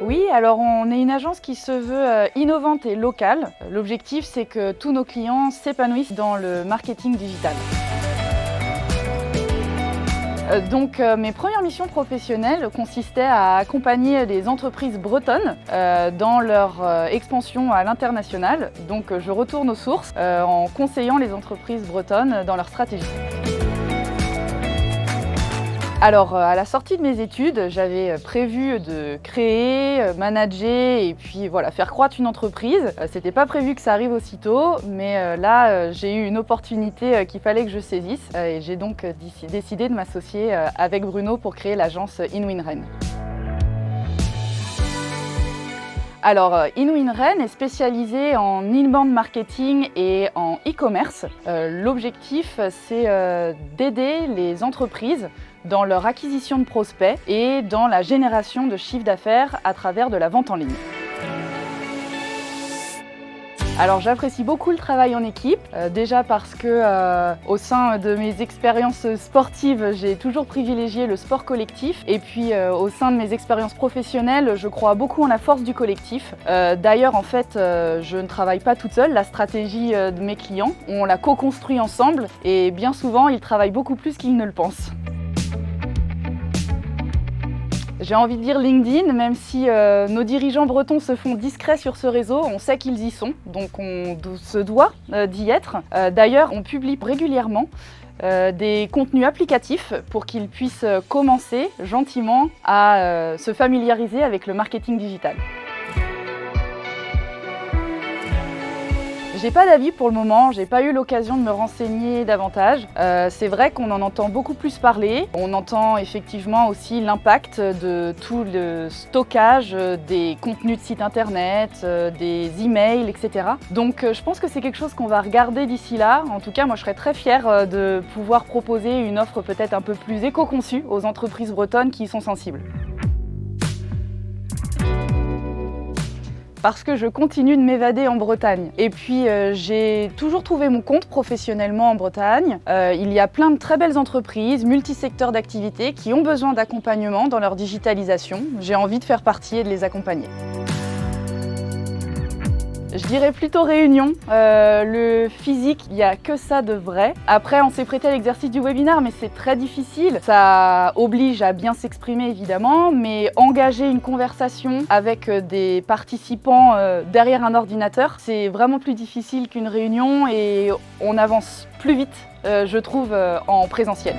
Oui, alors on est une agence qui se veut innovante et locale. L'objectif, c'est que tous nos clients s'épanouissent dans le marketing digital. Mes premières missions professionnelles consistaient à accompagner des entreprises bretonnes dans leur expansion à l'international. Donc je retourne aux sources en conseillant les entreprises bretonnes dans leur stratégie. Alors, à la sortie de mes études, j'avais prévu de créer, manager et puis voilà, faire croître une entreprise. C'était pas prévu que ça arrive aussitôt, mais là, j'ai eu une opportunité qu'il fallait que je saisisse et j'ai donc décidé de m'associer avec Bruno pour créer l'agence InWinRen. Alors, InWinRen est spécialisé en inbound marketing et en e-commerce. L'objectif, c'est d'aider les entreprises dans leur acquisition de prospects et dans la génération de chiffre d'affaires à travers de la vente en ligne. Alors j'apprécie beaucoup le travail en équipe, déjà parce que au sein de mes expériences sportives, j'ai toujours privilégié le sport collectif et puis au sein de mes expériences professionnelles, je crois beaucoup en la force du collectif. D'ailleurs en fait, je ne travaille pas toute seule, la stratégie de mes clients, on la co-construit ensemble et bien souvent ils travaillent beaucoup plus qu'ils ne le pensent. J'ai envie de dire LinkedIn, même si nos dirigeants bretons se font discrets sur ce réseau, on sait qu'ils y sont, donc on se doit d'y être. D'ailleurs, on publie régulièrement des contenus applicatifs pour qu'ils puissent commencer gentiment à se familiariser avec le marketing digital. J'ai pas d'avis pour le moment, j'ai pas eu l'occasion de me renseigner davantage. C'est vrai qu'on en entend beaucoup plus parler. On entend effectivement aussi l'impact de tout le stockage des contenus de sites internet, des emails, etc. Donc je pense que c'est quelque chose qu'on va regarder d'ici là. En tout cas, moi je serais très fière de pouvoir proposer une offre peut-être un peu plus éco-conçue aux entreprises bretonnes qui y sont sensibles. Parce que je continue de m'évader en Bretagne. Et puis j'ai toujours trouvé mon compte professionnellement en Bretagne. Il y a plein de très belles entreprises, multisecteurs d'activité qui ont besoin d'accompagnement dans leur digitalisation. J'ai envie de faire partie et de les accompagner. Je dirais plutôt réunion. Le physique, il n'y a que ça de vrai. Après, on s'est prêté à l'exercice du webinaire, mais c'est très difficile. Ça oblige à bien s'exprimer évidemment, mais engager une conversation avec des participants derrière un ordinateur, c'est vraiment plus difficile qu'une réunion et on avance plus vite, je trouve, en présentiel.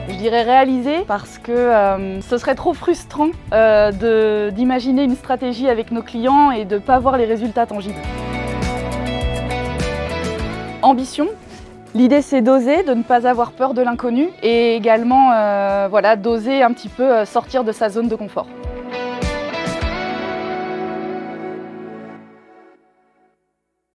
Je dirais réaliser parce que ce serait trop frustrant d'imaginer une stratégie avec nos clients et de ne pas voir les résultats tangibles. Ambition, l'idée c'est d'oser, de ne pas avoir peur de l'inconnu et également d'oser un petit peu sortir de sa zone de confort.